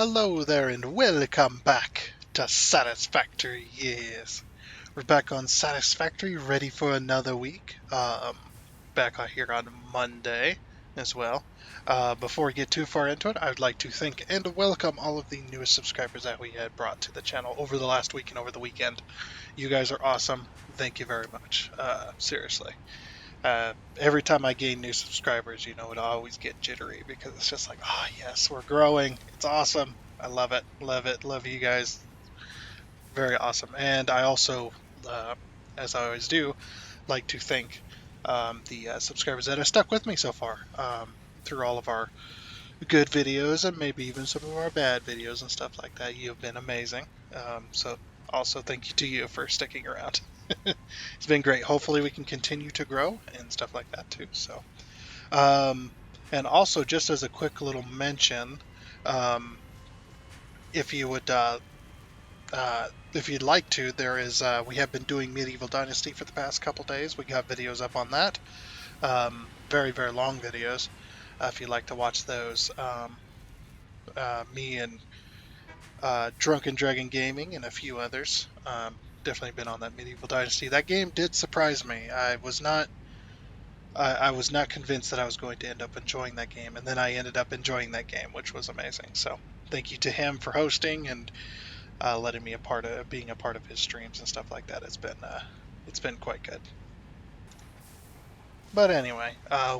Hello there and welcome back to Satisfactory. Yes, we're back on Satisfactory, ready for another week. Back out here on Monday as well. Before we get too far into it, I would like to thank and welcome all of the newest subscribers that we had brought to the channel over the last week and over the weekend. You guys are awesome. Thank you very much. Seriously. Every time I gain new subscribers, it always get jittery because it's just like, oh yes, we're growing. It's awesome. I love it, love it, love you guys. Very awesome. And I also, uh, as I always do, like to thank the subscribers that have stuck with me so far through all of our good videos and maybe even some of our bad videos and stuff like that. You have been amazing. So also thank you to you for sticking around. It's been great. Hopefully we can continue to grow and stuff like that too. So, um, and also just as a quick little mention, um, if you would, if you'd like to, we have been doing Medieval Dynasty for the past couple days. We got videos up on that. Very, very long videos. If you'd like to watch those, me and Drunken Dragon Gaming and a few others. Definitely been on that Medieval Dynasty. That game did surprise me. I was not convinced that I was going to end up enjoying that game, and then I ended up enjoying that game, which was amazing. So thank you to him for hosting and letting me being a part of his streams and stuff like that. It's been quite good. But anyway,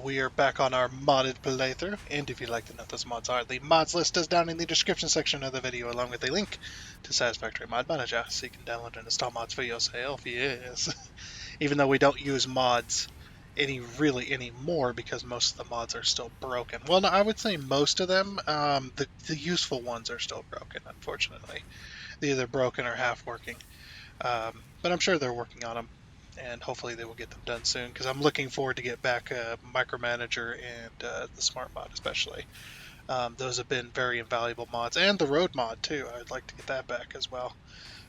we are back on our modded playthrough, and if you'd like to know what those mods are, the mods list is down in the description section of the video, along with a link to Satisfactory Mod Manager, so you can download and install mods for yourself. Yes, even though we don't use mods anymore because most of the mods are still broken. Well, no, I would say most of them. The useful ones are still broken, unfortunately. They're either broken or half working. But I'm sure they're working on them, and hopefully they will get them done soon. Because I'm looking forward to get back Micromanager and the Smart mod, especially. Those have been very invaluable mods, and the Road mod too. I'd like to get that back as well,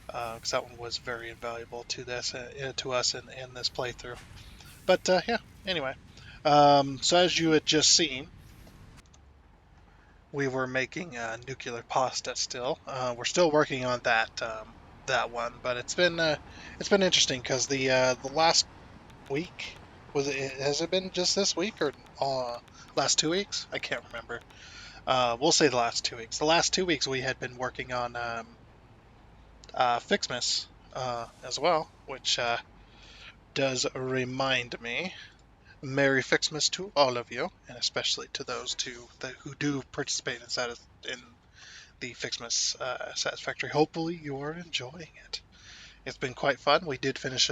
because that one was very invaluable to to us in this playthrough. But yeah, anyway. So as you had just seen, we were making nuclear pasta still. We're still working on that one, but it's been interesting because the last week has it been just this week or last 2 weeks? I can't remember. We'll say the last 2 weeks. The last 2 weeks we had been working on Ficsmas as well, which does remind me. Merry Ficsmas to all of you, and especially to those who do participate in the Ficsmas Satisfactory. Hopefully, you are enjoying it. It's been quite fun. We did finish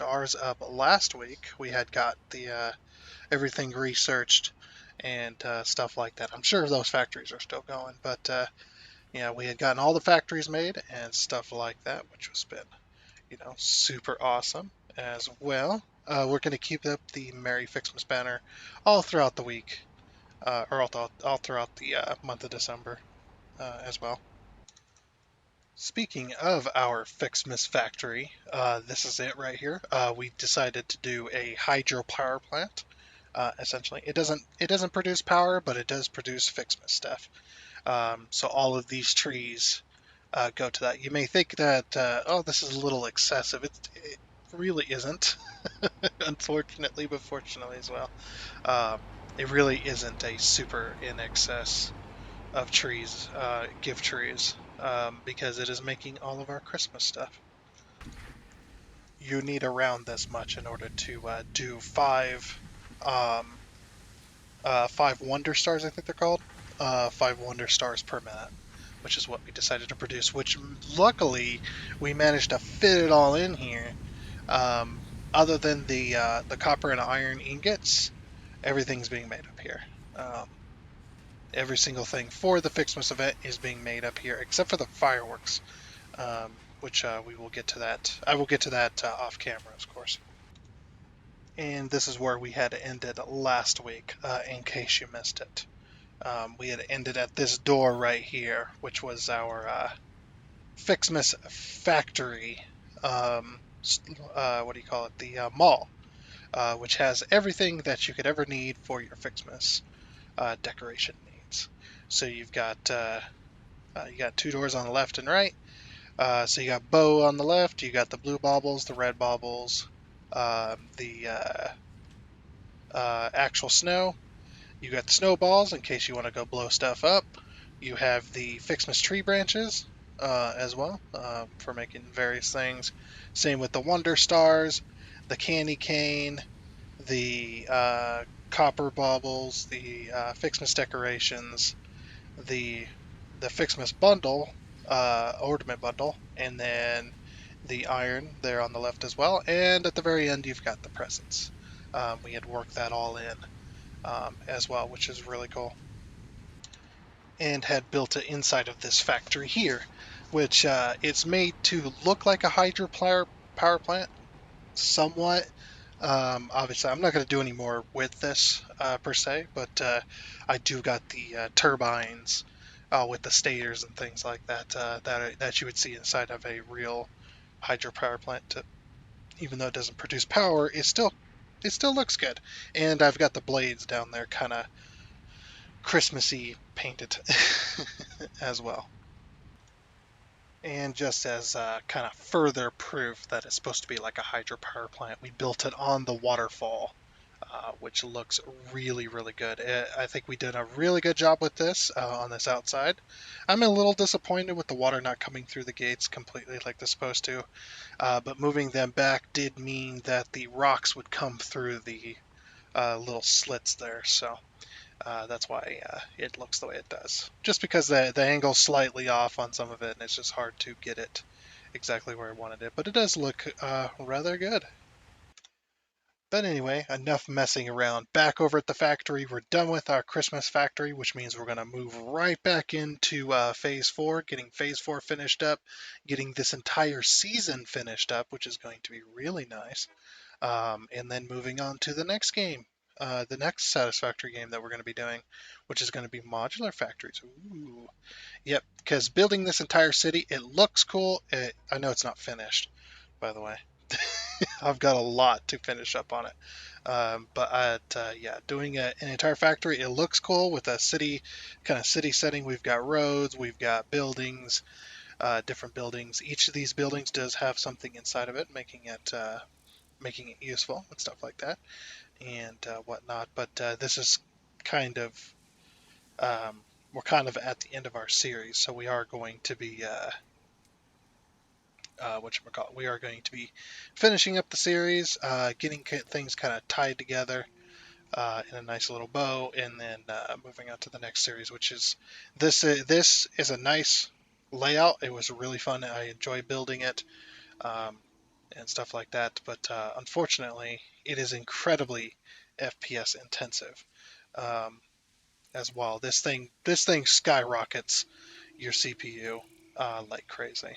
ours up last week. We had got the everything researched and stuff like that. I'm sure those factories are still going, but yeah, we had gotten all the factories made and stuff like that, which has been super awesome as well. We're going to keep up the Merry Fixmas banner all throughout the week, or all throughout the month of December as well. Speaking of our Fixmas factory, this is it right here. We decided to do a hydropower plant. Essentially, it doesn't produce power, but it does produce Fixmas stuff. So all of these trees go to that. You may think that, oh, this is a little excessive. It really isn't, unfortunately, but fortunately as well. It really isn't a super in excess of trees, gift trees, because it is making all of our Christmas stuff. You need around this much in order to do um, 5 Wonder Stars, I think they're called, 5 Wonder Stars per minute, which is what we decided to produce. Which luckily we managed to fit it all in here. Other than the copper and iron ingots, everything's being made up here. Every single thing for the Fixmas event is being made up here, except for the fireworks, which we will get to that. I will get to that off camera, of course. And this is where we had ended last week, in case you missed it. We had ended at this door right here, which was our Fixmas factory. What do you call it? The mall, which has everything that you could ever need for your Fixmas decoration needs. So you've got You got two doors on the left and right. So you got bow on the left, you got the blue baubles, the red baubles, the actual snow. You got the snowballs in case you want to go blow stuff up. You have the Ficsmas tree branches as well for making various things. Same with the Wonder Stars, the candy cane, the copper baubles, the Ficsmas decorations, the the Ficsmas bundle, ornament bundle, and then the iron there on the left as well. And at the very end, you've got the presents. We had worked that all in as well, which is really cool. And had built it inside of this factory here, which it's made to look like a power plant somewhat. Obviously, I'm not going to do any more with this per se, but I do got the turbines with the stators and things like that that you would see inside of a real hydropower plant. Even though it doesn't produce power, it still looks good. And I've got the blades down there, kind of Christmassy painted as well. And just as kind of further proof that it's supposed to be like a hydropower plant, we built it on the waterfall, which looks really, really good. I think we did a really good job with this on this outside. I'm a little disappointed with the water not coming through the gates completely like they're supposed to, but moving them back did mean that the rocks would come through the little slits there. So that's why it looks the way it does. Just because the angle's slightly off on some of it, and it's just hard to get it exactly where I wanted it. But it does look rather good. But anyway, enough messing around. Back over at the factory, we're done with our Christmas factory, which means we're going to move right back into phase 4, getting phase 4 finished up, getting this entire season finished up, which is going to be really nice. And then moving on to the next game, the next Satisfactory game that we're going to be doing, which is going to be modular factories. Ooh. Yep, because building this entire city, it looks cool. I know it's not finished, by the way. I've got a lot to finish up on it. Yeah, doing an entire factory, it looks cool with a city, kind of city setting. We've got roads, we've got buildings, different buildings. Each of these buildings does have something inside of it, making it useful and stuff like that and whatnot. But this is kind of we're kind of at the end of our series, so we are going to be we are going to be finishing up the series, getting things kind of tied together in a nice little bow, and then moving on to the next series, which is this. This is a nice layout. It was really fun. I enjoy building it. Um, and stuff like that. But unfortunately, it is incredibly FPS intensive um, as well. This thing skyrockets your CPU like crazy.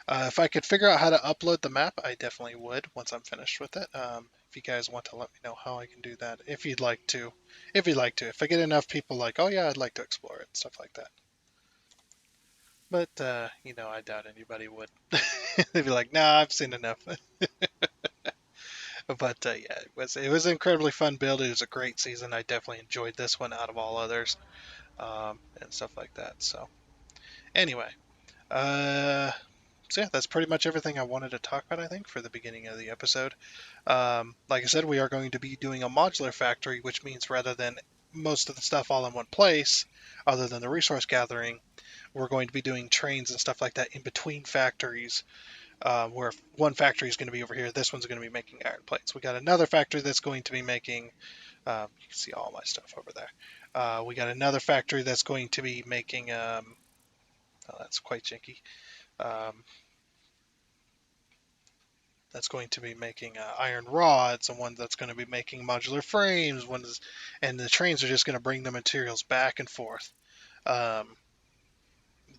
If I could figure out how to upload the map, I definitely would once I'm finished with it. If you guys want to let me know how I can do that, if you'd like to, if I get enough people like, oh yeah, I'd like to explore it, stuff like that. But I doubt anybody would. They'd be like, nah, I've seen enough. But yeah, it was an incredibly fun build. It was a great season. I definitely enjoyed this one out of all others, and stuff like that. So anyway, uh, so yeah, that's pretty much everything I wanted to talk about. I think for the beginning of the episode. Like I said, we are going to be doing a modular factory, which means rather than most of the stuff all in one place, other than the resource gathering, we're going to be doing trains and stuff like that in between factories where one factory is going to be over here, this one's going to be making iron plates. We got another factory that's going to be making, you can see all my stuff over there. We got another factory that's going to be making, oh, that's quite janky. Um, that's going to be making iron rods, and one that's going to be making modular frames. And the trains are just going to bring the materials back and forth. Um,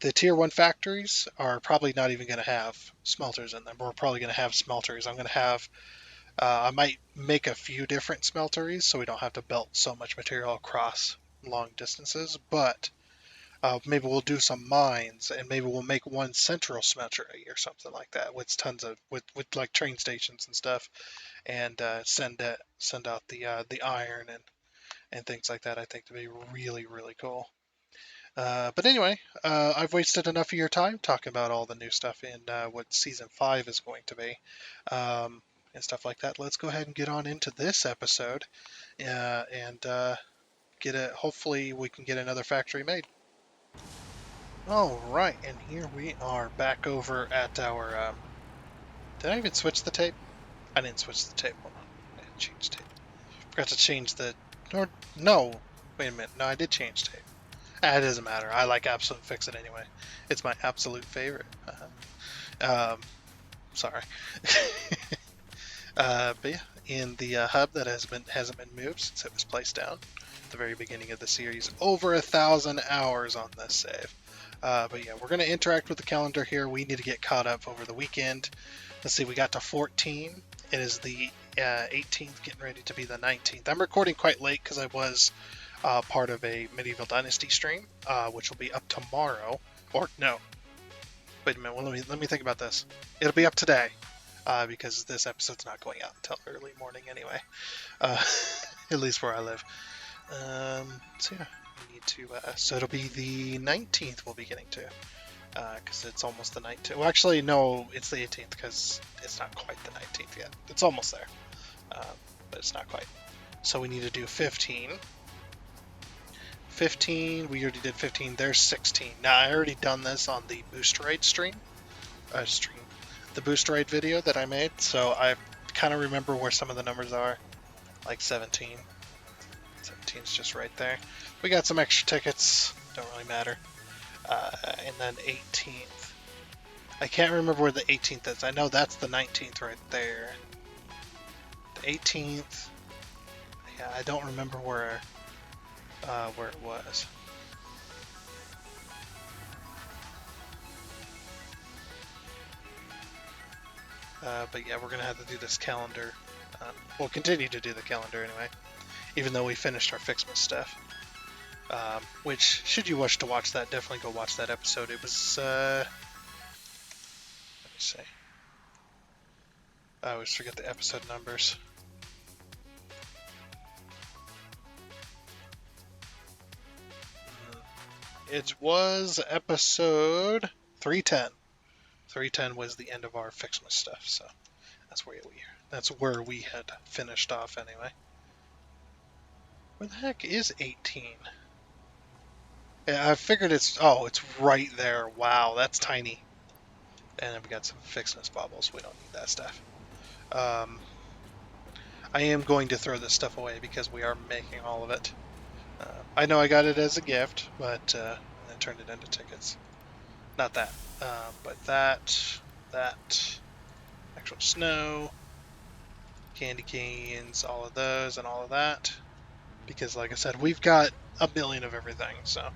the tier one factories are probably not even going to have smelters in them. We're probably going to have smelters. I'm going to have I might make a few different smelteries so we don't have to belt so much material across long distances, but maybe we'll do some mines and maybe we'll make one central smeltery or something like that with tons of with like train stations and stuff and send out the iron and things like that. I think to be really really cool. But anyway, I've wasted enough of your time talking about all the new stuff in what season 5 is going to be, and stuff like that. Let's go ahead and get on into this episode, and get it. Hopefully, we can get another factory made. All right, and here we are back over at our. Did I even switch the tape? I didn't switch the tape. Hold on, I didn't change tape. Forgot to change the. Or no, wait a minute. No, I did change tape. It doesn't matter. I like Absolute Fix It anyway. It's my absolute favorite. Sorry. But yeah, in the hub that hasn't been moved since it was placed down at the very beginning of the series. Over 1,000 hours on this save. But yeah, we're going to interact with the calendar here. We need to get caught up over the weekend. Let's see, we got to 14. It is the 18th, getting ready to be the 19th. I'm recording quite late because I was part of a Medieval Dynasty stream, which will be up tomorrow. Or no, wait a minute. Well, let me think about this. It'll be up today, because this episode's not going out until early morning anyway. At least where I live. So yeah, we need to. So it'll be the 19th. We'll be getting to, because it's almost the 19th. Well, actually, no, it's the 18th because it's not quite the 19th yet. It's almost there, but it's not quite. So we need to do 15. 15, we already did 15, there's 16. Now, I already done this on the Boosteroid the Boosteroid video that I made, so I kind of remember where some of the numbers are, like 17. 17 is just right there. We got some extra tickets, don't really matter. And then 18th. I can't remember where the 18th is. I know that's the 19th right there. The 18th, yeah, I don't remember where it was. But yeah, we're gonna have to do this calendar. We'll continue to do the calendar anyway, even though we finished our Ficsmas stuff. Which, should you wish to watch that, definitely go watch that episode. It was, let me see. I always forget the episode numbers. It was episode 310. 310 was the end of our Ficsmas stuff, so that's where we had finished off anyway. Where the heck is 18? Yeah, I figured it's right there. Wow, that's tiny. And then we got some Ficsmas baubles. We don't need that stuff. I am going to throw this stuff away because we are making all of it. I know I got it as a gift, but I turned it into tickets. Not that, but that, actual snow, candy canes, all of those, and all of that. Because, like I said, we've got a million of everything, so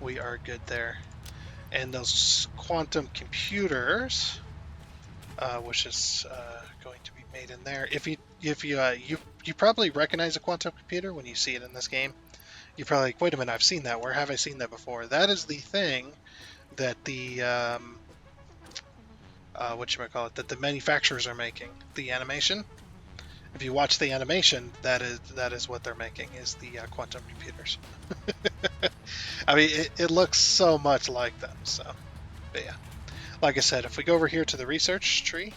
we are good there. And those quantum computers, which is going to be made in there. If you probably recognize a quantum computer when you see it in this game. You're probably like, wait a minute, I've seen that. Where have I seen that before? That is the thing that the that the manufacturers are making. The animation. If you watch the animation, that is what they're making, is the quantum computers. I mean, it looks so much like them. So, but yeah, like I said, if we go over here to the research tree,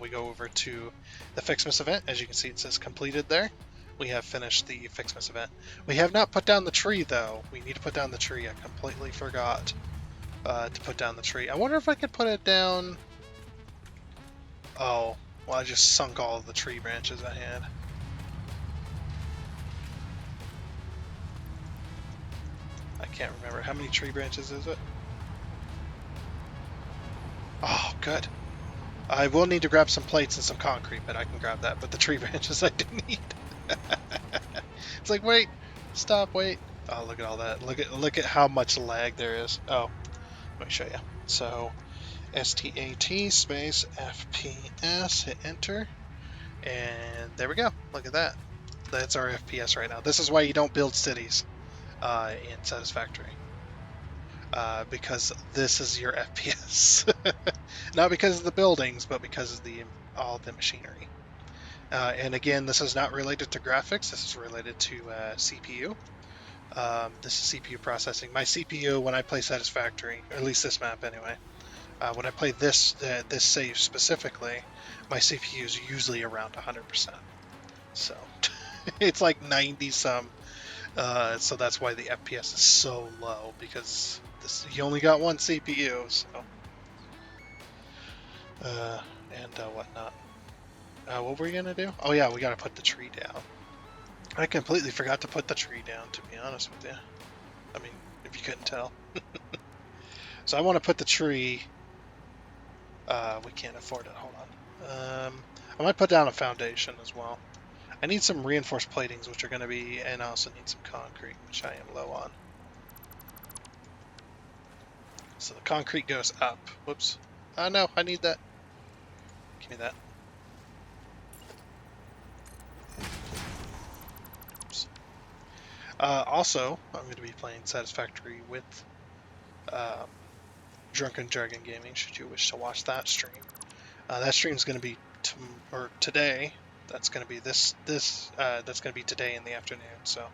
we go over to the Ficsmas event. As you can see, it says completed there. We have finished the Ficsmas event. We have not put down the tree, though. We need to put down the tree. I completely forgot to put down the tree. I wonder if I could put it down. Oh, well, I just sunk all of the tree branches I had. I can't remember. How many tree branches is it? Oh, good. I will need to grab some plates and some concrete, but I can grab that. But the tree branches I do need. It's like, wait, stop, wait. Oh, look at all that. Look at how much lag there is. Oh, let me show you. So, STAT space FPS, hit enter, and there we go. Look at that. That's our FPS right now. This is why you don't build cities in Satisfactory. Because this is your FPS. Not because of the buildings, but because of all the machinery. And again, this is not related to graphics. This is related to CPU. This is CPU processing. My CPU, when I play Satisfactory, or at least this map anyway, when I play this save specifically, my CPU is usually around 100%. So it's like 90 some. So that's why the FPS is so low, because you only got one CPU. So and whatnot. What were we gonna do? Oh yeah, we gotta put the tree down. I completely forgot to put the tree down, to be honest with you. I mean, if you couldn't tell. So I want to put the tree. We can't afford it. Hold on. I might put down a foundation as well. I need some reinforced platings, which are going to be, and I also need some concrete, which I am low on. So the concrete goes up. Whoops. No, I need that. Give me that. Oops. Also, I'm going to be playing Satisfactory with Drunken Dragon Gaming, should you wish to watch that stream. That stream is going to be today. That's going to be that's going to be today in the afternoon. So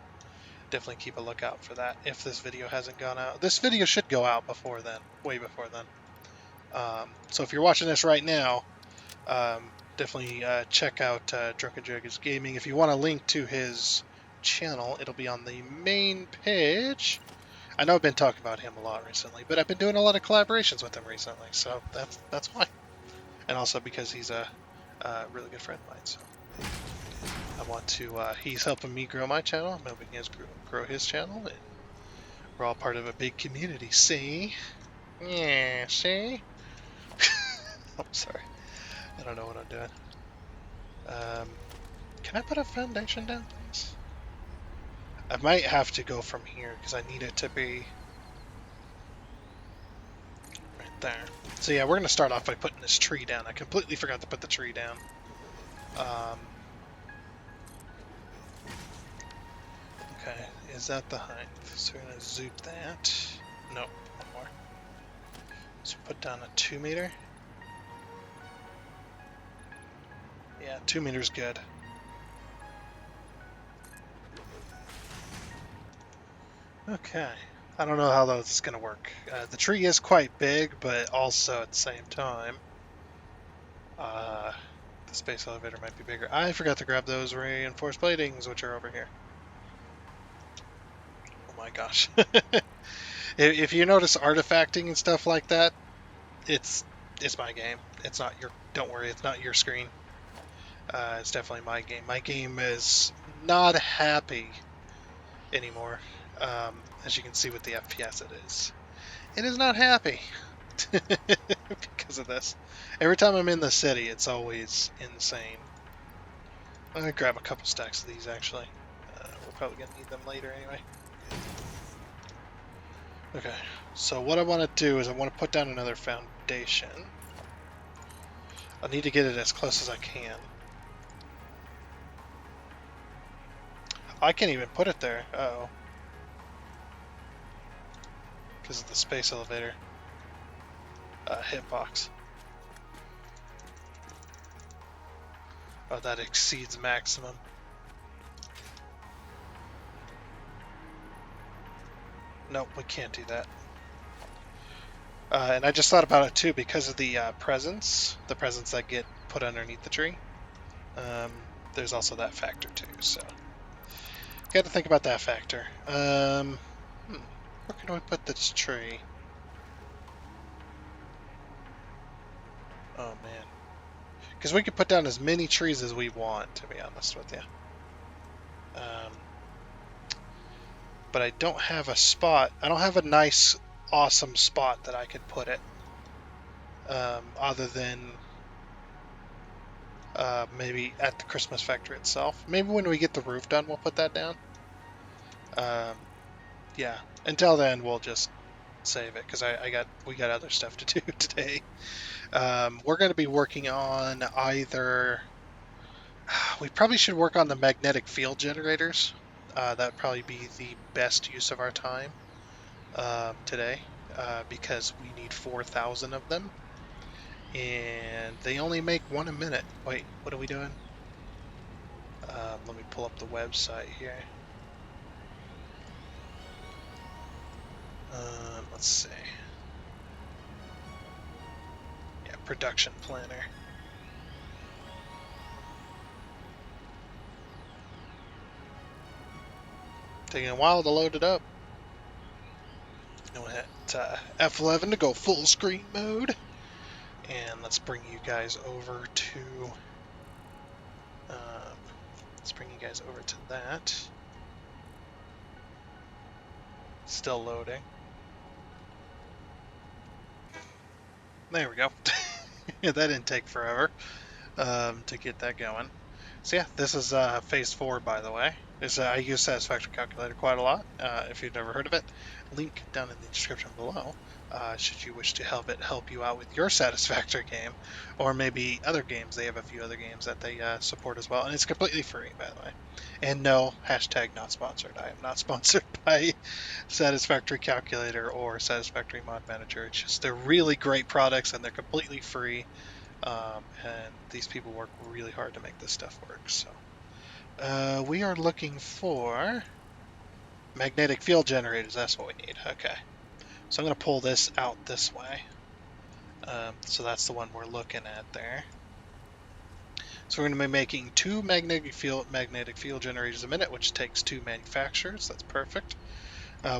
definitely keep a lookout for that. If this video hasn't gone out, this video should go out before then, way before then. So if you're watching this right now, definitely check out Drunken Dragon Gaming. If you want a link to his channel, it'll be on the main page. I know I've been talking about him a lot recently, but I've been doing a lot of collaborations with him recently, so that's why. And also because he's a really good friend of mine, so I want to. He's helping me grow my channel. I'm helping him grow his channel, and we're all part of a big community. See? Yeah, see? I'm sorry. I don't know what I'm doing. Can I put a foundation down, please? I might have to go from here because I need it to be right there. So yeah, we're going to start off by putting this tree down. I completely forgot to put the tree down. Okay, is that the height? So we're going to zoop that. No, one more. So put down a 2 meter. Yeah, 2 meters good. Okay. I don't know how that's going to work. The tree is quite big, but also at the same time, the space elevator might be bigger. I forgot to grab those reinforced platings, which are over here. Oh my gosh. If you notice artifacting and stuff like that, it's my game. It's not your. Don't worry, it's not your screen. It's definitely my game. My game is not happy anymore. As you can see with the FPS, it is. It is not happy because of this. Every time I'm in the city, it's always insane. I'm gonna grab a couple stacks of these actually. We're probably gonna need them later anyway. Okay, so what I want to do is I want to put down another foundation. I need to get it as close as I can. I can't even put it there. Uh-oh. Because of the space elevator hitbox. Oh, that exceeds maximum. Nope, we can't do that. And I just thought about it too, because of the presents that get put underneath the tree. There's also that factor too, so got to think about that factor. Where can we put this tree? Oh man, because we could put down as many trees as we want, to be honest with you. But I don't have a spot. I don't have a nice, awesome spot that I could put it. Other than maybe at the Christmas factory itself. Maybe when we get the roof done, we'll put that down. Yeah. Until then, we'll just save it because we got other stuff to do today. We're going to be working on either. We probably should work on the magnetic field generators. That'd probably be the best use of our time today because we need 4,000 of them. And they only make one a minute. Wait, what are we doing? Let me pull up the website here. Let's see. Yeah, production planner. Taking a while to load it up. And we'll hit F11 to go full screen mode. And let's bring you guys over to that. Still loading. There we go. Yeah, that didn't take forever to get that going. So yeah, this is phase 4, by the way. I use Satisfactory Calculator quite a lot. If you've never heard of it, link down in the description below. Should you wish to help you out with your Satisfactory game, or maybe other games. They have a few other games that they support as well, and it's completely free, by the way. And no, hashtag not sponsored. I am not sponsored by Satisfactory Calculator or Satisfactory Mod Manager. It's just they're really great products and they're completely free. And these people work really hard to make this stuff work. So we are looking for magnetic field generators. That's what we need. Okay. So I'm going to pull this out this way. So that's the one we're looking at there. So we're going to be making 2 magnetic field generators a minute, which takes 2 manufacturers. That's perfect.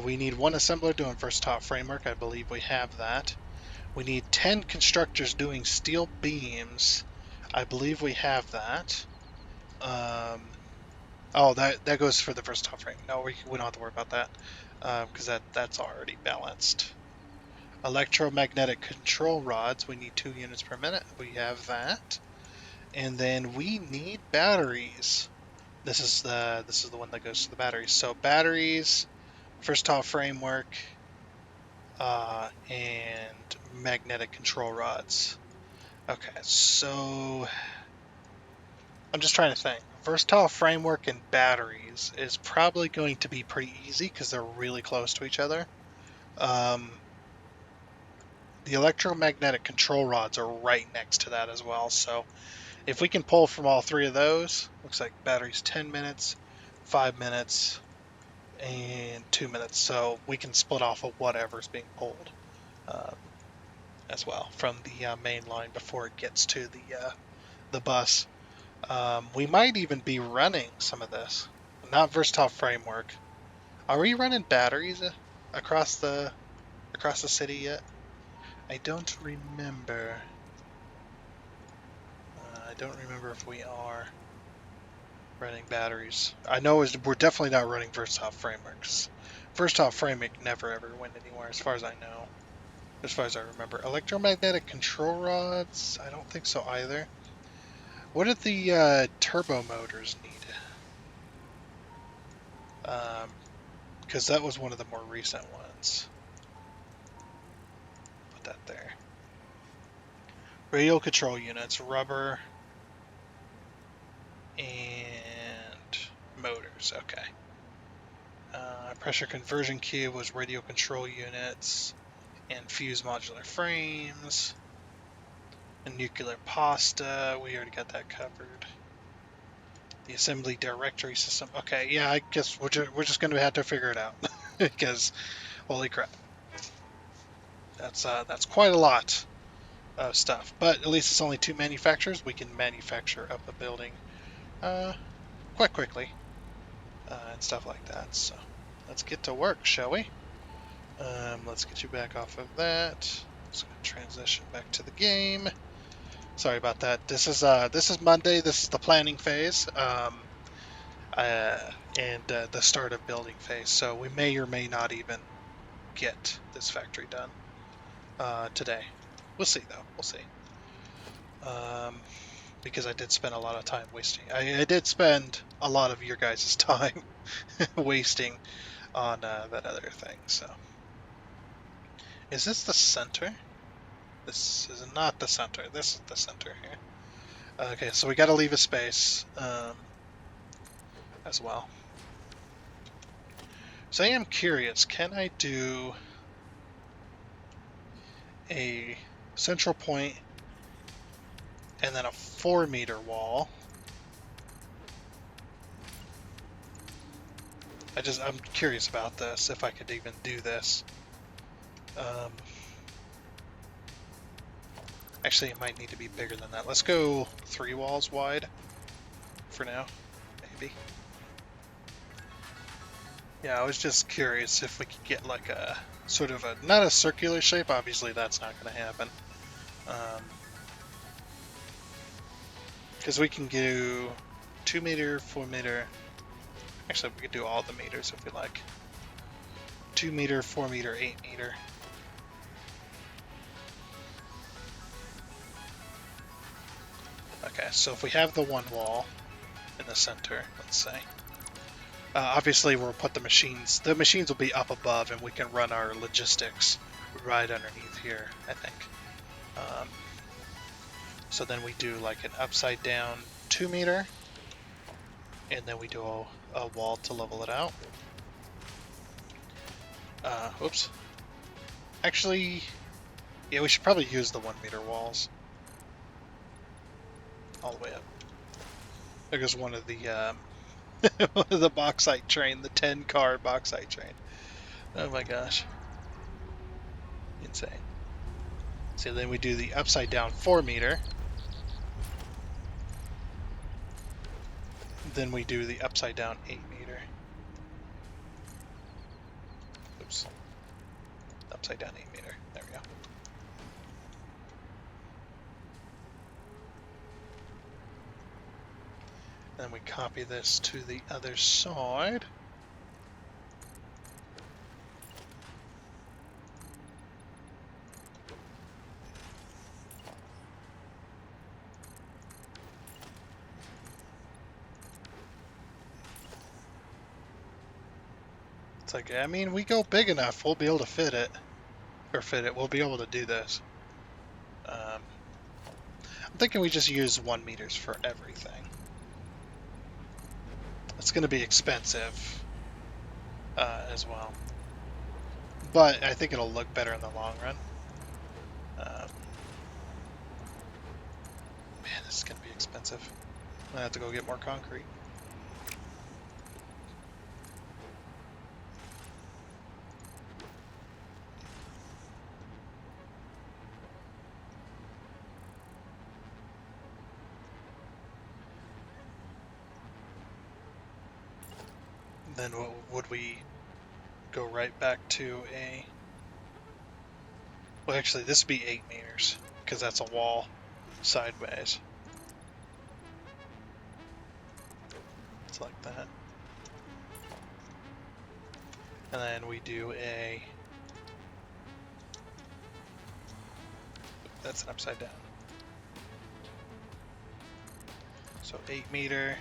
We need 1 assembler doing versatile framework. I believe we have that. We need 10 constructors doing steel beams. I believe we have that. Oh, that goes for the versatile frame. No, we don't have to worry about that because that's already balanced. Electromagnetic control rods. We need 2 units per minute. We have that. And then we need batteries. This is the one that goes to the batteries. So batteries, versatile framework, and magnetic control rods. Okay, so I'm just trying to think. Versatile framework and batteries is probably going to be pretty easy because they're really close to each other. The electromagnetic control rods are right next to that as well. So if we can pull from all 3 of those, looks like batteries 10 minutes, 5 minutes, and 2 minutes. So we can split off of whatever's being pulled um, as well from the main line before it gets to the bus. We might even be running some of this. Not versatile framework. Are we running batteries across the city yet? I don't remember. I don't remember if we are running batteries. I know we're definitely not running versatile frameworks. Versatile framework never ever went anywhere, as far as I know. As far as I remember. Electromagnetic control rods? I don't think so either. What did the turbo motors need? Because that was one of the more recent ones. Put that there. Radio control units, rubber, and motors. Okay. Pressure conversion cube was radio control units and fuse modular frames. And nuclear pasta, we already got that covered. The assembly directory system. Okay, yeah, I guess we're just going to have to figure it out because holy crap, that's quite a lot of stuff. But at least it's only 2 manufacturers. We can manufacture up a building quite quickly and stuff like that. So let's get to work, shall we? Let's get you back off of that. Just gonna transition back to the game. Sorry about that. This is Monday. This is the planning phase, and the start of building phase. So we may or may not even get this factory done today. We'll see, though. We'll see. Because I did spend a lot of time wasting. I did spend a lot of your guys' time wasting on that other thing. So, is this the center? This is not the center. This is the center here. Okay, so we got to leave a space as well. So I am curious, can I do a central point and then a 4-meter wall? I'm curious about this, if I could even do this. Um, actually, it might need to be bigger than that. Let's go 3 walls wide for now, maybe. Yeah, I was just curious if we could get like a sort of a, not a circular shape, obviously that's not going to happen. Because we can do 2 meter, 4 meter. Actually, we could do all the meters if we like. 2 meter, 4 meter, 8 meter. Okay, so if we have the one wall in the center, let's say. Obviously, we'll put the machines will be up above, and we can run our logistics right underneath here, I think. So then we do like an upside down 2 meter, and then we do a wall to level it out. Oops. Actually, yeah, we should probably use the 1 meter walls. All the way up. There goes one of the one of the bauxite train, the 10-car bauxite train. Oh my gosh. Insane. So then we do the upside down 4 meter. Then we do the upside down 8 meter. Oops. Upside down 8 meter. There we go. Then we copy this to the other side. It's like, I mean, we go big enough, we'll be able to fit it. We'll be able to do this. I'm thinking we just use 1 meters for everything. It's going to be expensive as well. But I think it'll look better in the long run. Man, this is going to be expensive. I'm going to have to go get more concrete. Then what would we go right back to a... Well, actually, this would be 8 meters, because that's a wall sideways. It's like that. And then we do a... That's an upside down. So 8 meter.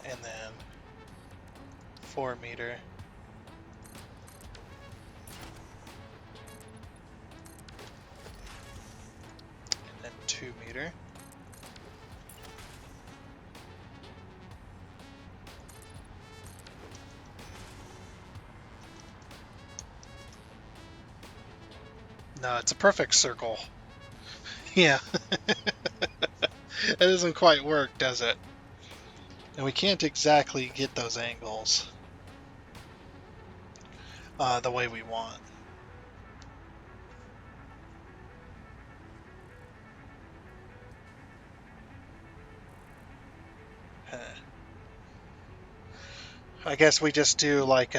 And then 4 meter. And then 2 meter. No, it's a perfect circle. Yeah. It doesn't quite work, does it? And we can't exactly get those angles the way we want. I guess we just do like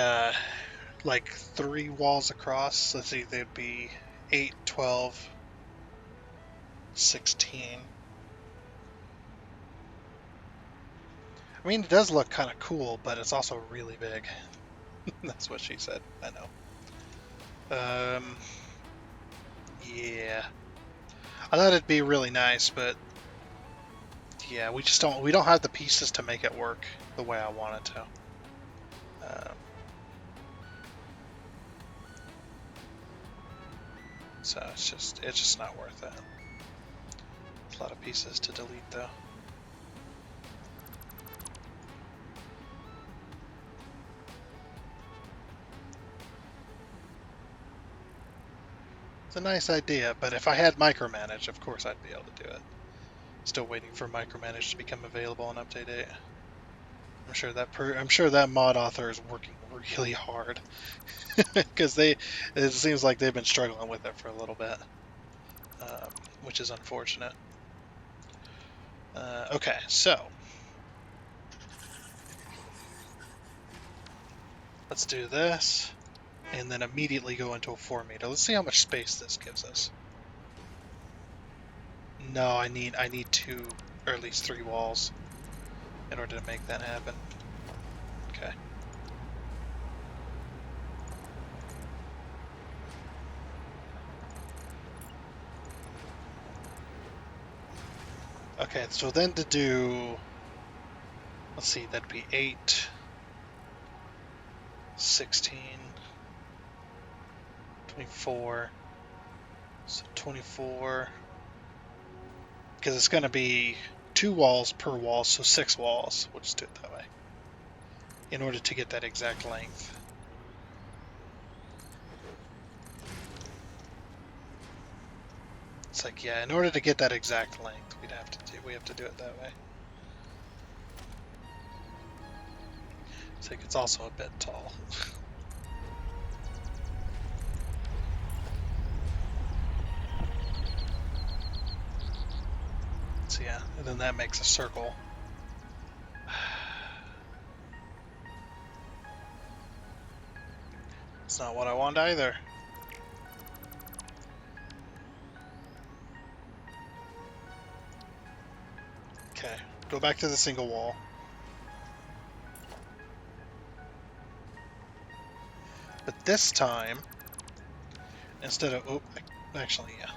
3 walls across. Let's see, they'd be 8, 12, 16. I mean, it does look kind of cool, but it's also really big. That's what she said. I know. Yeah. I thought it'd be really nice, but yeah, we don't have the pieces to make it work the way I want it to. So it's just not worth it. It's a lot of pieces to delete though. It's a nice idea, but if I had micromanage, of course I'd be able to do it. Still waiting for micromanage to become available on update 8. I'm sure that mod author is working really hard because it seems like they've been struggling with it for a little bit, which is unfortunate. Okay, so let's do this, and then immediately go into a 4 meter. Let's see how much space this gives us. No, I need 2 or at least 3 walls in order to make that happen. Okay. Okay, so then to do, let's see, that'd be 8, 16, 24, so 24, because it's going to be 2 walls per wall, so 6 walls. We'll just do it that way in order to get that exact length. It's like, yeah, in order to get that exact length, we have to do it that way. It's like it's also a bit tall. So yeah, and then that makes a circle. It's not what I want either. Okay, go back to the single wall. But this time, instead of, actually, yeah.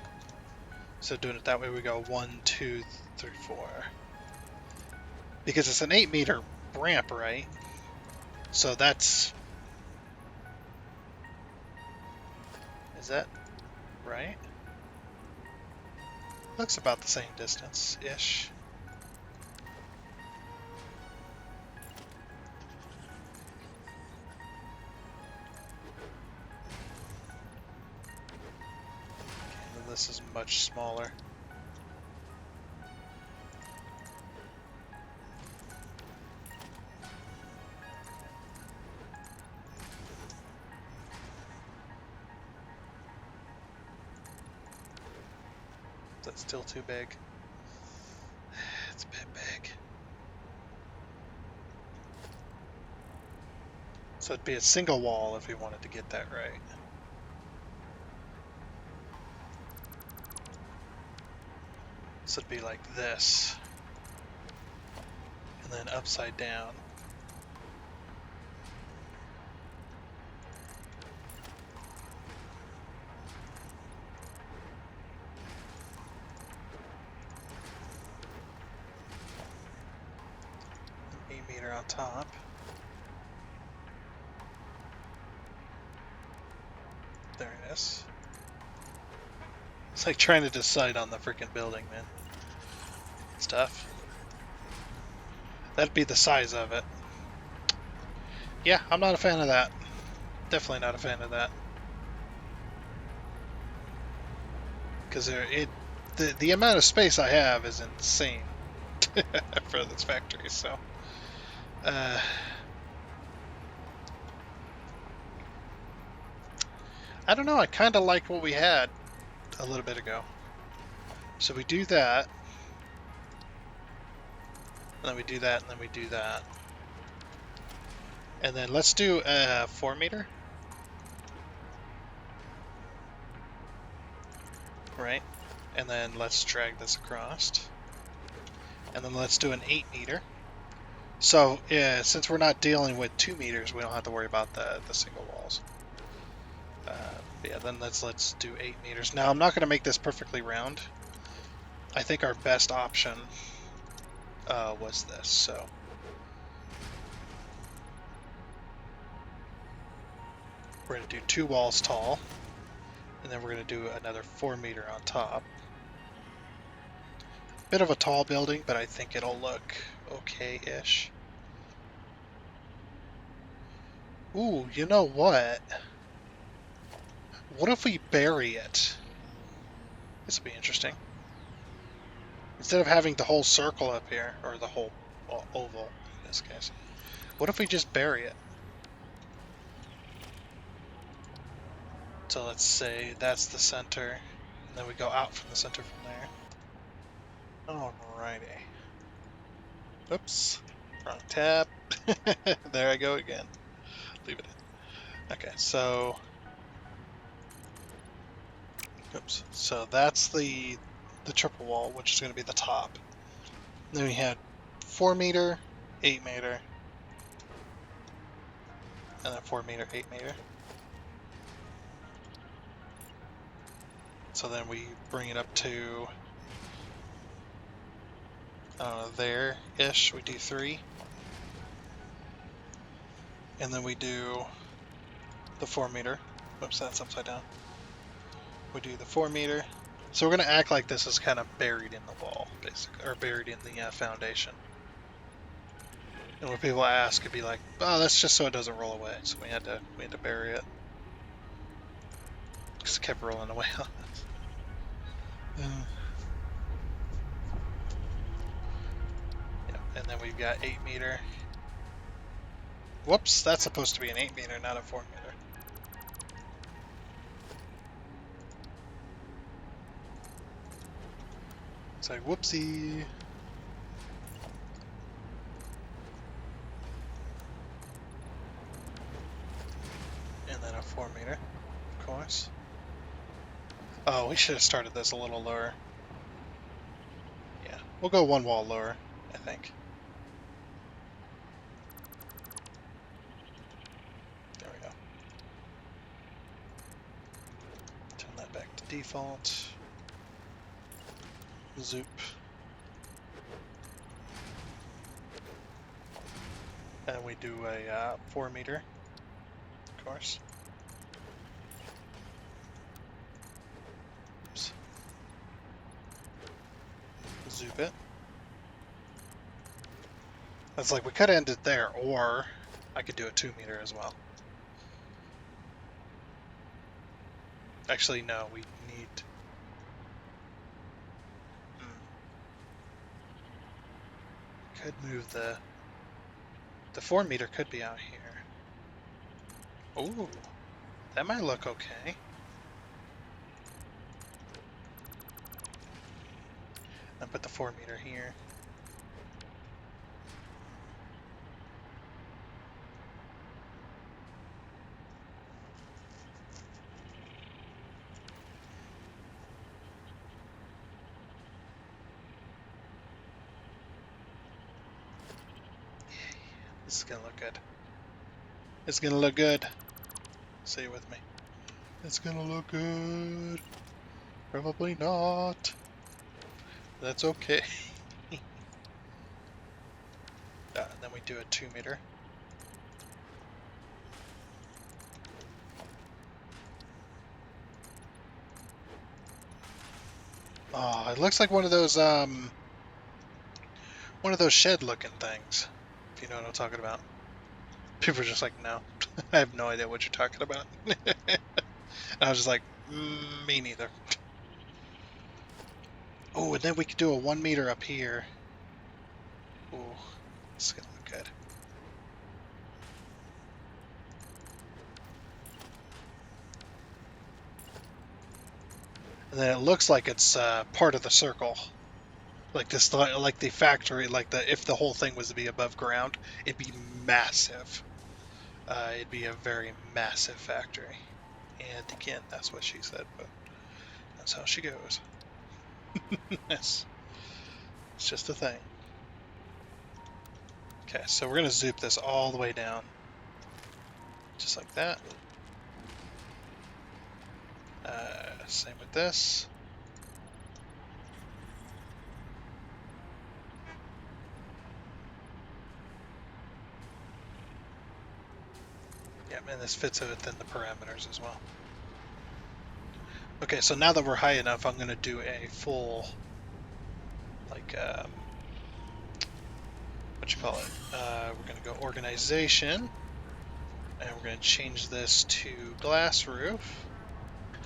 So doing it that way, we go 1, 2, 3, 4. Because it's an 8-meter ramp, right? So that's, is that right? Looks about the same distance-ish. This is much smaller. That's still too big. It's a bit big. So it'd be a single wall if we wanted to get that right. So it'd be like this. And then upside down. An 8-meter on top. There it is. It's like trying to decide on the freaking building, man. Stuff. That'd be the size of it. Yeah, I'm not a fan of that. Definitely not a fan of that. Because the amount of space I have is insane for this factory, so. I don't know, I kind of liked what we had a little bit ago. So we do that. And then we do that, and then we do that. And then let's do a 4-meter. Right? And then let's drag this across. And then let's do an 8-meter. So, yeah, since we're not dealing with 2 meters, we don't have to worry about the single walls. Yeah, then let's do 8 meters. Now, I'm not going to make this perfectly round. I think our best option was this, so. We're going to do 2 walls tall, and then we're going to do another 4-meter on top. Bit of a tall building, but I think it'll look okay-ish. Ooh, you know what? What if we bury it? This will be interesting. Instead of having the whole circle up here, or the whole oval in this case, What if we just bury it? So let's say that's the center, and then we go out from the center from there. Alrighty. Oops. Wrong tab. There I go again. Leave it in. Okay, so... Oops. So that's the triple wall, which is going to be the top. Then we had 4 meter, 8 meter, and then 4 meter, 8 meter. So then we bring it up to, I don't know, there-ish. We do 3. And then we do the 4 meter. Oops, that's upside down. We do the 4 meter. So we're going to act like this is kind of buried in the wall, basically, or buried in the foundation. And when people ask, it'd be like, "Oh, that's just so it doesn't roll away." So we had to bury it because it kept rolling away on us. Yeah, and then we've got 8 meter. Whoops, that's supposed to be an 8 meter, not a 4 meter. It's like, whoopsie. And then a 4 meter, of course. Oh, we should have started this a little lower. Yeah, we'll go 1 wall lower, I think. There we go. Turn that back to default. Zoop. And we do a 4 meter, of course. Oops. Zoop it. It's like we could end it there, or I could do a 2 meter as well. Actually, no, we need... Could move the 4 meter could be out here. Ooh, that might look okay. And put the 4 meter here. This is gonna look good. It's gonna look good. Say it with me. It's gonna look good. Probably not. That's okay. And then we do a 2 meter. Oh, it looks like one of those shed looking things. If you know what I'm talking about. People are just like, no. I have no idea what you're talking about. I was just like, me neither. Oh, and then we could do a 1 meter up here. Oh, this is gonna look good. And then it looks like it's part of the circle. Like this, like the factory, like if the whole thing was to be above ground, it'd be massive. It'd be a very massive factory. And again, that's what she said, but that's how she goes. It's just a thing. Okay, so we're gonna zoop this all the way down. Just like that. Same with this. Yeah, and this fits within the parameters as well. Okay, so now that we're high enough, I'm gonna do a full, like, what you call it? We're gonna go organization, and we're gonna change this to glass roof,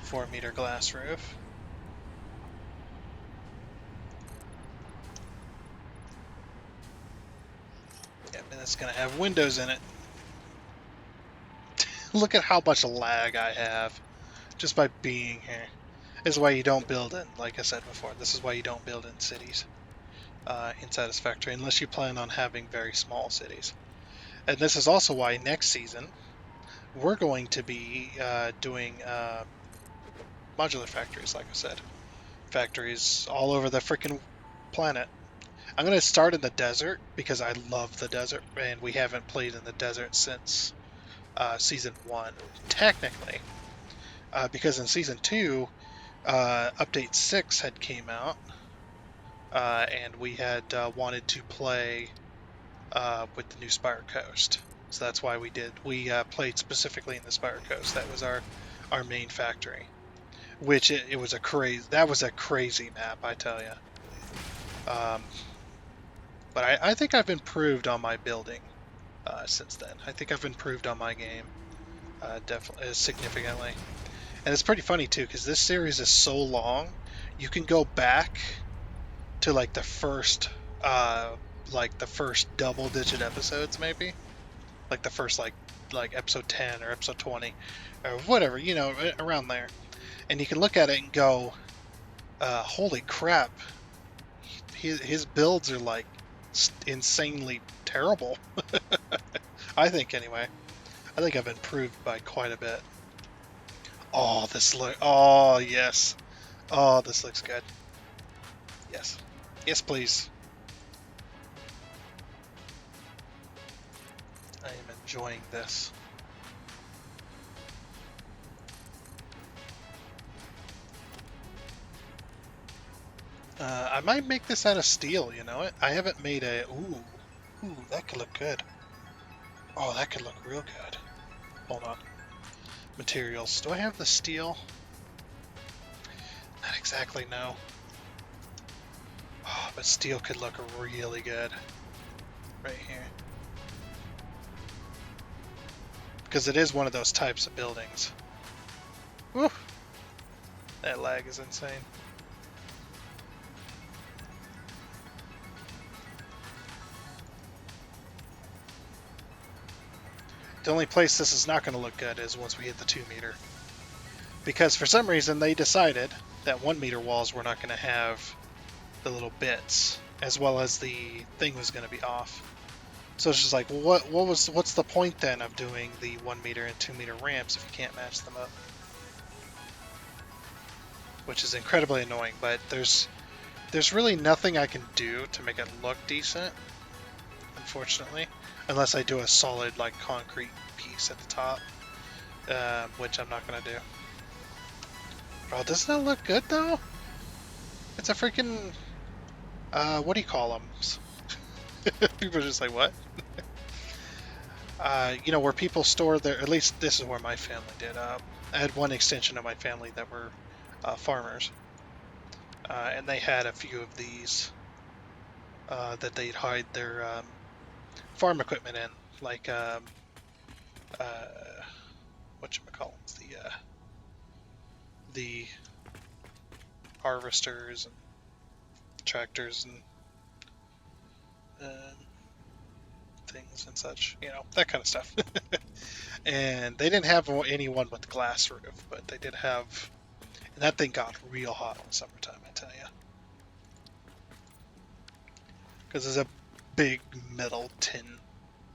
4 meter glass roof. Yep, and and it's going to have windows in it. Look at how much lag I have just by being here. This is why you don't build in, like I said before, this is why you don't build in cities in Satisfactory unless you plan on having very small cities. And this is also why next season we're going to be doing modular factories, like I said. Factories all over the freaking planet. I'm going to start in the desert because I love the desert, and we haven't played in the desert since season 1, technically. Because in season 2, update 6 had came out, and we had wanted to play with the new Spire Coast. So that's why we did. We played specifically in the Spire Coast. That was our main factory. Which it was that was a crazy map, I tell you. But I think I've improved on my building since then. I think I've improved on my game definitely significantly. And it's pretty funny too, because this series is so long. You can go back to like the first double-digit episodes, maybe, like the first like episode 10 or episode 20 or whatever, you know, around there. And you can look at it and go, holy crap, his builds are like insanely terrible. I think anyway. I think I've improved by quite a bit. Oh, oh, yes. Oh, this looks good. Yes. Yes, please. I am enjoying this. I might make this out of steel, you know it? I haven't made a... Ooh, that could look good. Oh, that could look real good. Hold on. Materials. Do I have the steel? Not exactly, no. Oh, but steel could look really good. Right here. Because it is one of those types of buildings. Woo! That lag is insane. The only place this is not going to look good is once we hit the 2 meter. Because for some reason they decided that 1 meter walls were not going to have the little bits, as well as the thing was going to be off. So it's just like, what's the point then of doing the 1 meter and 2 meter ramps if you can't match them up? Which is incredibly annoying, but there's really nothing I can do to make it look decent, unfortunately. Unless I do a solid, like, concrete piece at the top, which I'm not going to do. Bro, doesn't that look good, though? It's a freaking, what do you call them? People are just like, what? You know, where people store their, at least this is where my family did. I had one extension of my family that were farmers. And they had a few of these that they'd hide their farm equipment in, like whatchamacallits, the harvesters and tractors and things and such, you know, that kind of stuff. And they didn't have anyone with glass roof, but they did have, and that thing got real hot in the summertime, I tell you, because it's a big metal tin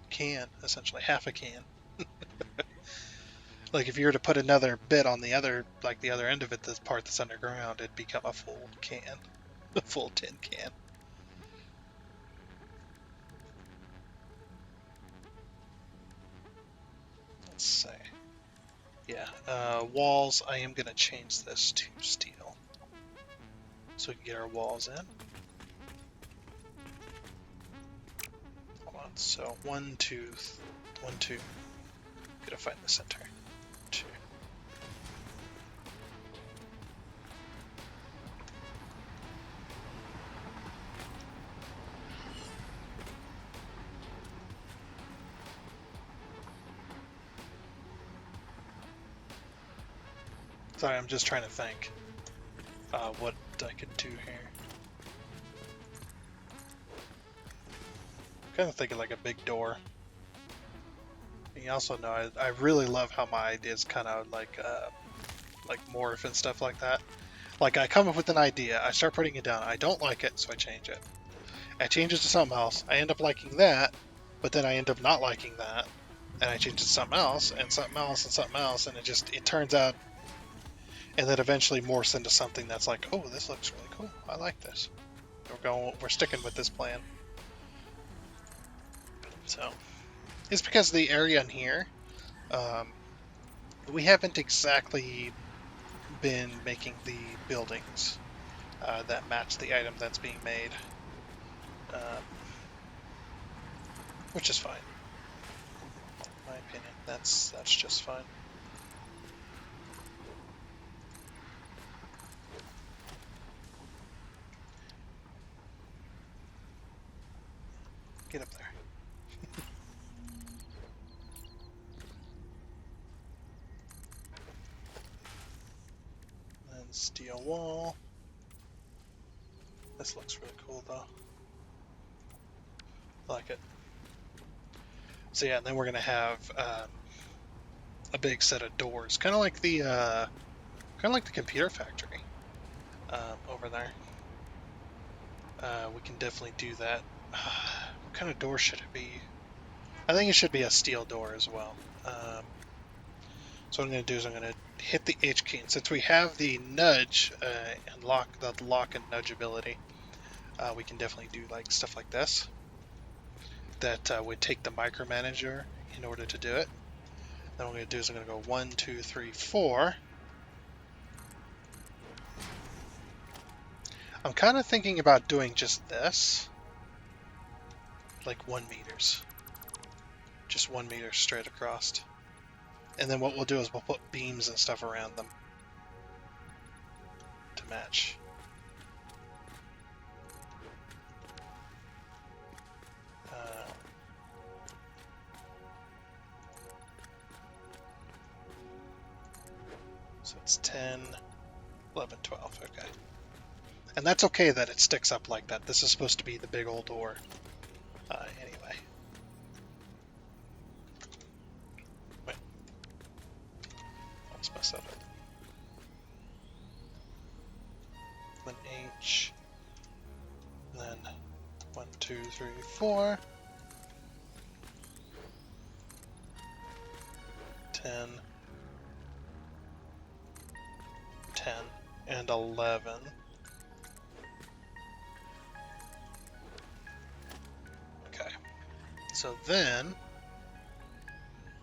can, essentially half a can. Like if you were to put another bit on the other, like the other end of it, this part that's underground, it'd become a full can, a full tin can. Let's see. Yeah, walls, I am going to change this to steel, so we can get our walls in. Hold on, so 1, 2, 1, 2. Gotta find the center. 2. Sorry, I'm just trying to think what I could do here. kind of thinking like a big door. And you also know I really love how my ideas kind of like morph and stuff like that. Like I come up with an idea, I start putting it down, I don't like it, so I change it. I change it to something else, I end up liking that, but then I end up not liking that, and I change it to something else, and something else, and something else, and it turns out, and then eventually morphs into something that's like, oh, this looks really cool, I like this. We're sticking with this plan. So, it's because the area in here, we haven't exactly been making the buildings that match the item that's being made, which is fine. In my opinion, that's just fine. Get up there. Then steel wall. This looks really cool though. I like it. So yeah, and then we're gonna have a big set of doors, kind of like the computer factory over there. We can definitely do that. What kind of door should it be? I think it should be a steel door as well. So what I'm going to do is I'm going to hit the H key, and since we have the nudge and lock and nudge ability, we can definitely do like stuff like this. That would take the micromanager in order to do it. Then what I'm going to do is I'm going to go 1, 2, 3, 4. I'm kind of thinking about doing just this, like 1 meters, just 1 meter straight across. And then what we'll do is we'll put beams and stuff around them to match. So it's 10, 11, 12, okay. And that's okay that it sticks up like that. This is supposed to be the big old door. Anyway. Wait. Let's mess that up. Then H. Then 1, 2, 3, 4. 10. 10. And 11. Okay. So then,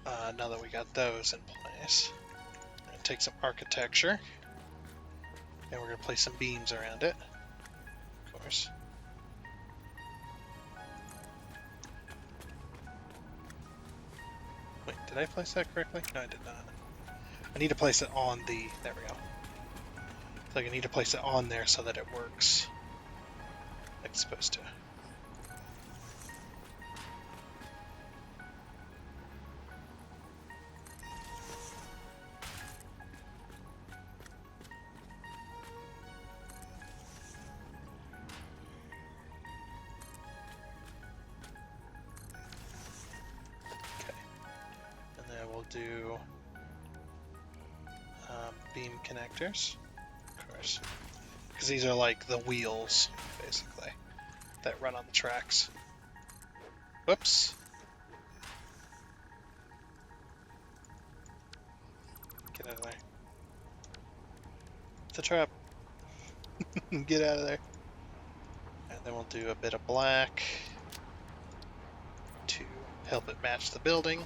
now that we got those in place, I'm going to take some architecture, and we're going to place some beams around it, of course. Wait, did I place that correctly? No, I did not. I need to place it on the... There we go. Like I need to place it on there so that it works like it's supposed to. Okay, and then we'll do beam connectors. Because these are like the wheels, basically, that run on the tracks. Whoops. Get out of there. It's a trap. Get out of there. And then we'll do a bit of black to help it match the building.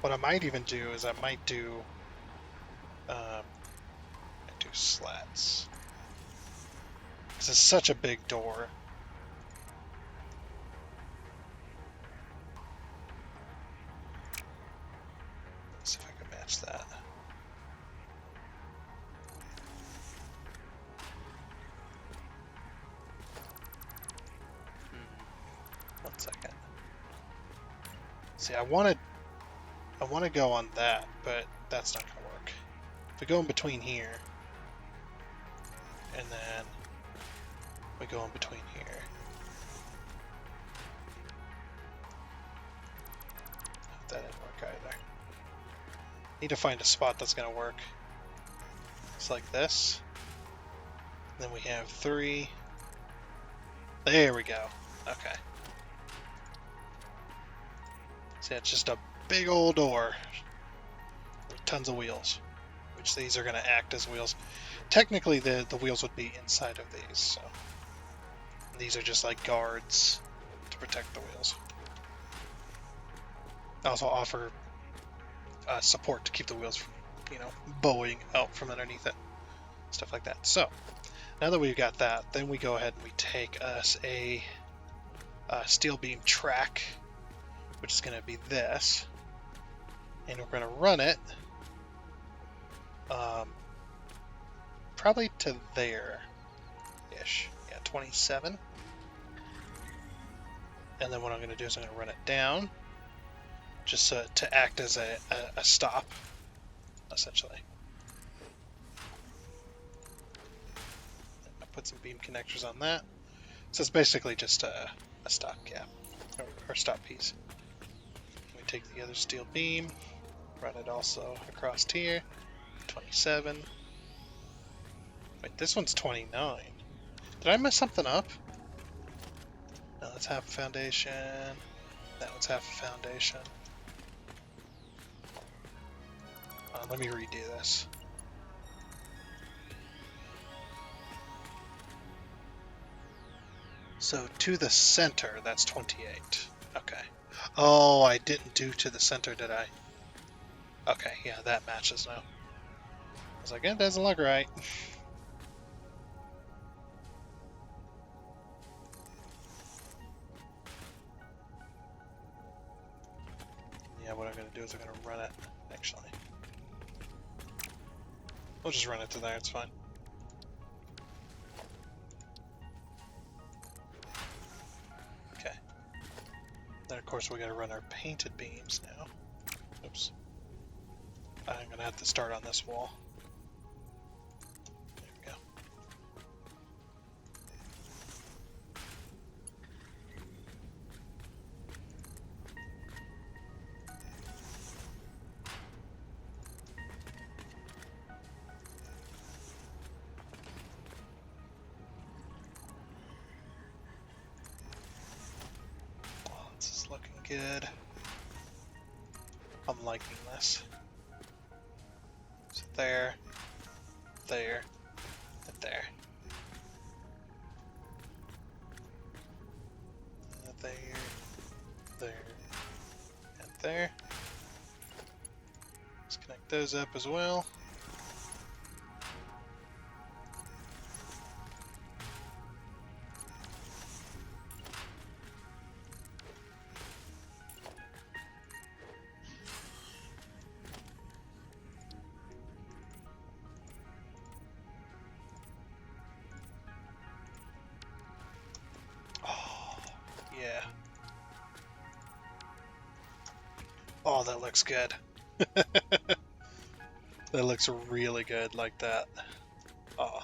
What I might even do is I might do slats. Because it's such a big door. Let's see if I can match that. One second. See, I want to go on that, but that's not going to work. If we go in between here, and then We go in between here. That didn't work either. Need to find a spot that's going to work. It's like this. Then we have 3. There we go. Okay. See, it's just a big old door with tons of wheels, which these are going to act as wheels. Technically, the wheels would be inside of these, so these are just like guards to protect the wheels. Also offer support to keep the wheels from, bowing out from underneath it, stuff like that. So now that we've got that, then we go ahead and we take us a steel beam track, which is going to be this, and we're going to run it probably to there-ish. Yeah, 27. And then what I'm going to do is I'm going to run it down, just to act as a stop, essentially. I'll put some beam connectors on that. So it's basically just a stopgap, or stop piece. We take the other steel beam, run it also across here, 27. Wait, this one's 29. Did I mess something up? No, that's half a foundation. That one's half a foundation. Let me redo this. So to the center, that's 28. Okay. Oh, I didn't do to the center, did I? Okay, yeah, that matches now. I was like, it doesn't look right. Yeah, what I'm going to do is I'm going to run it, actually. We'll just run it to there, it's fine. Okay. Then, of course, we got to run our painted beams now. Oops. I'm going to have to start on this wall. There we go. Oh, this is looking good. I'm liking this. So there, there, and there. There, there, and there. Let's connect those up as well. Yeah. Oh, that looks good. That looks really good like that. Oh,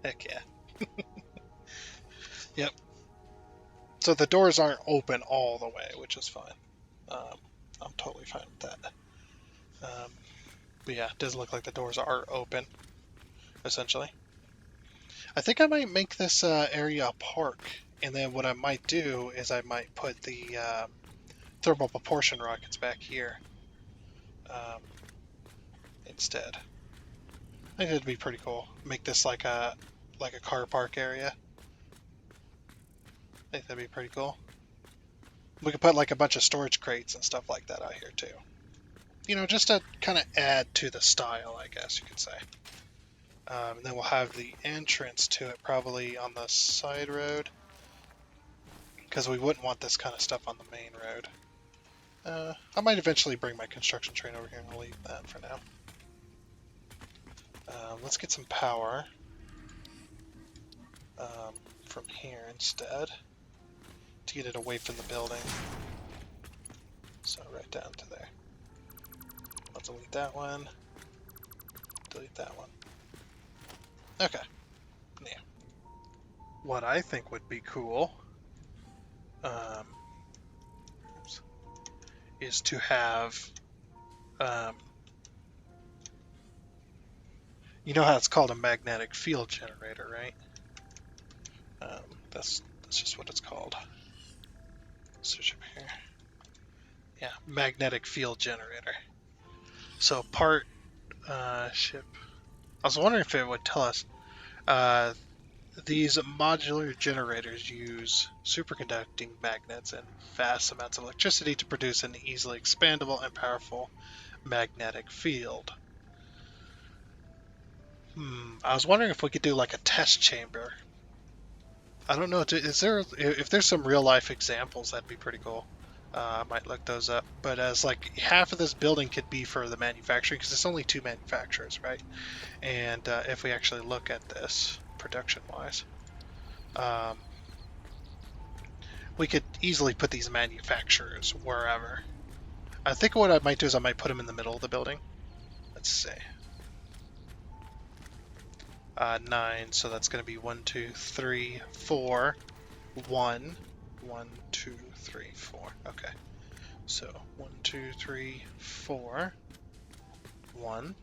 heck yeah. Yep. So the doors aren't open all the way, which is fine. I'm totally fine with that. But yeah, it doesn't look like the doors are open, essentially. I think I might make this area a park, and then what I might do is I might put the thermal propulsion rockets back here instead. I think that'd be pretty cool. Make this like a car park area. I think that'd be pretty cool. We could put like a bunch of storage crates and stuff like that out here too. Just to kind of add to the style, I guess you could say. And then we'll have the entrance to it probably on the side road, because we wouldn't want this kind of stuff on the main road. I might eventually bring my construction train over here and I'll leave that for now. Let's get some power from here instead to get it away from the building. So right down to there. I'll delete that one. Delete that one. Okay. Yeah. what I think would be cool um, is to have, um, you know how it's called a magnetic field generator, right? That's just what it's called. Search up here. Yeah, magnetic field generator. So part ship. I was wondering if it would tell us. Uh, these modular generators use superconducting magnets and vast amounts of electricity to produce an easily expandable and powerful magnetic field. I was wondering if we could do like a test chamber. I don't know. Is there if there's some real life examples, that'd be pretty cool. I might look those up. But as like half of this building could be for the manufacturing, because it's only 2 manufacturers, right? And if we actually look at this production-wise, um, we could easily put these manufacturers wherever. I think what I might do is I might put them in the middle of the building. Let's see. 9, so that's going to be 1, 2, 3, 4, 1. 1, 2, 3, 4. Okay. So 1, 2, 3, 4, 1.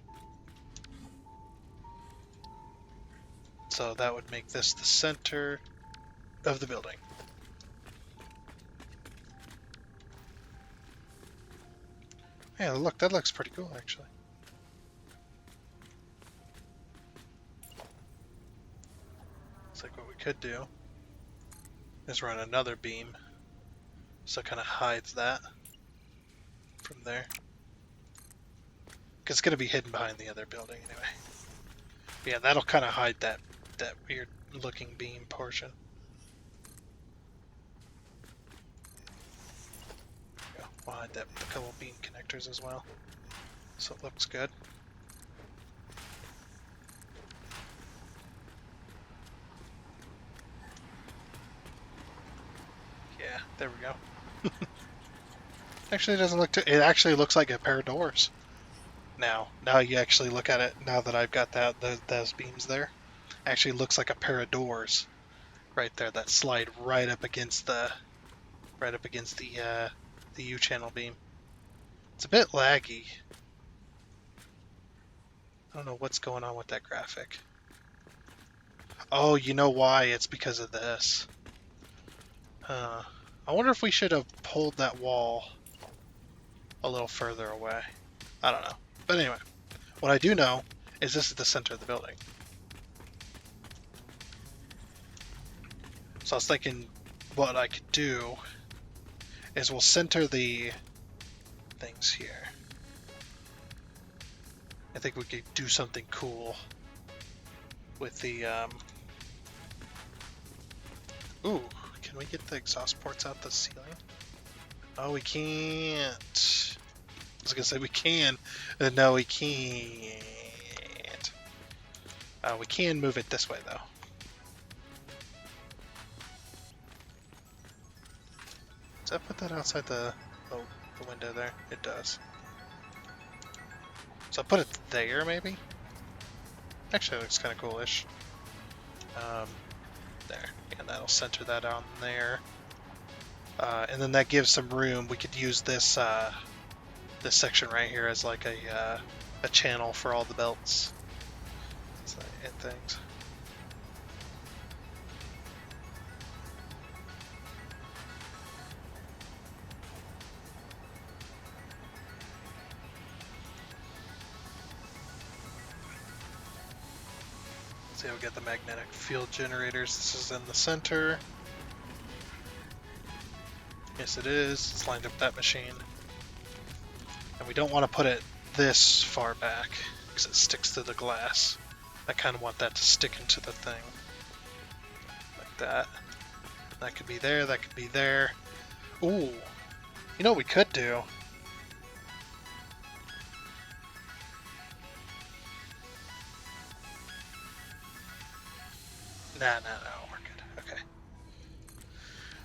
So that would make this the center of the building. Yeah, look, that looks pretty cool, actually. Looks like what we could do is run another beam, so it kind of hides that from there. Because it's going to be hidden behind the other building anyway. But yeah, that'll kind of hide that weird looking beam portion. We'll hide that with a couple beam connectors as well, so it looks good. Yeah, there we go. Actually, it doesn't look too. It actually looks like a pair of doors. Now you actually look at it. Now that I've got those beams there, actually looks like a pair of doors right there that slide right up against the U-channel beam. It's a bit laggy. I don't know what's going on with that graphic. Oh, you know why? It's because of this. I wonder if we should have pulled that wall a little further away. I don't know. But anyway, what I do know is this is the center of the building. So I was thinking what I could do is we'll center the things here. I think we could do something cool with the, Ooh, can we get the exhaust ports out the ceiling? Oh, we can't. I was gonna say we can. No, we can't. We can move it this way, though. Does that put that outside the window there? It does. So I'll put it there, maybe? Actually, it looks kind of coolish. There. And that'll center that on there. And then that gives some room. We could use this this section right here as like a channel for all the belts and things. See, we got the magnetic field generators. This is in the center. Yes, it is. It's lined up that machine. And we don't want to put it this far back because it sticks to the glass. I kind of want that to stick into the thing. Like that. That could be there, that could be there. Ooh. You know what we could do? No, we're good. Okay.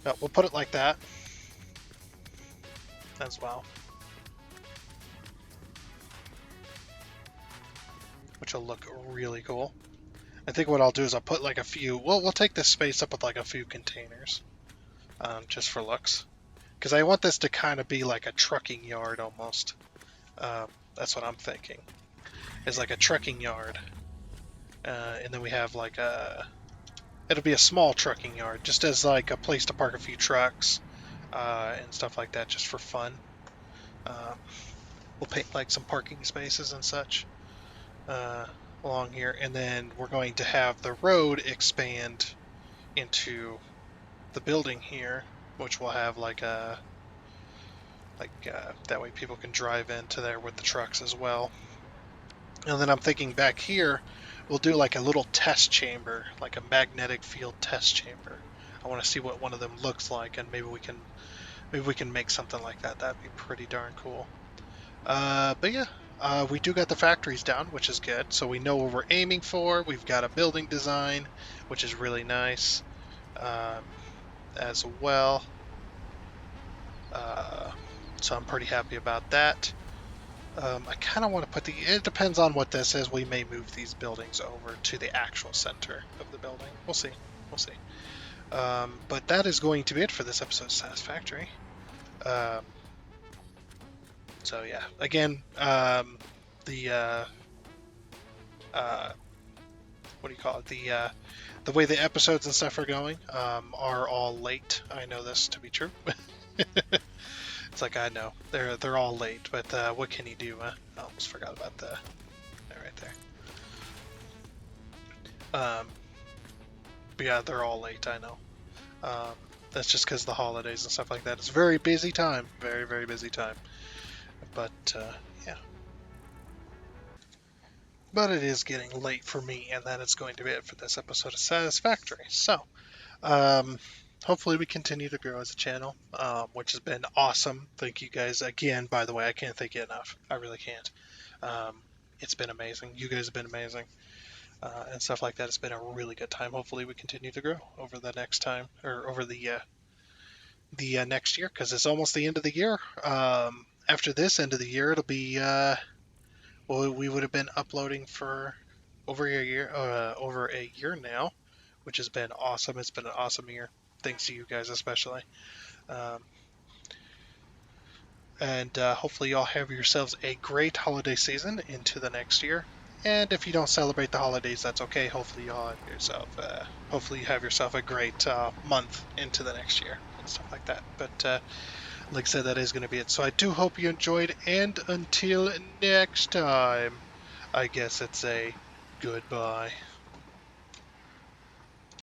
No, we'll put it like that as well. Which will look really cool. I think what I'll do is I'll put like a few. Well, we'll take this space up with like a few containers, just for looks, because I want this to kind of be like a trucking yard almost. That's what I'm thinking. Is like a trucking yard, and then we have like a. It'll be a small trucking yard, just as like a place to park a few trucks, and stuff like that, just for fun. Uh, we'll paint like some parking spaces and such. Uh, Along here, and then we're going to have the road expand into the building here, which will have like a that way people can drive into there with the trucks as well. And then I'm thinking back here, we'll do like a little test chamber, like a magnetic field test chamber. I want to see what one of them looks like, and maybe we can make something like that. That'd be pretty darn cool. But yeah, we do got the factories down, which is good. So we know what we're aiming for. We've got a building design, which is really nice, as well. Uh, so I'm pretty happy about that. I kind of want to put it depends on what this is. We may move these buildings over to the actual center of the building. We'll see. We'll see. But that is going to be it for this episode of Satisfactory. Um, so yeah, again, the uh, what do you call it? The way the episodes and stuff are going are all late. I know this to be true. It's like I know they're all late, but what can you do? I almost forgot about that right there. But yeah, they're all late. I know. That's just because the holidays and stuff like that. It's a very busy time, very very busy time. But yeah, but it is getting late for me, and that is going to be it for this episode of Satisfactory. So. Um, Hopefully we continue to grow as a channel, which has been awesome. Thank you guys again. By the way, I can't thank you enough. I really can't. It's been amazing. You guys have been amazing, and stuff like that. It's been a really good time. Hopefully we continue to grow over the next time, or over the next year, because it's almost the end of the year. After this end of the year, it'll be well, we would have been uploading for over a year now, which has been awesome. It's been an awesome year, thanks to you guys especially. Um, and hopefully, y'all have yourselves a great holiday season into the next year. And if you don't celebrate the holidays, that's okay. Hopefully, you have yourself a great month into the next year and stuff like that. But like I said, that is going to be it. So I do hope you enjoyed. And until next time, I guess it's a goodbye.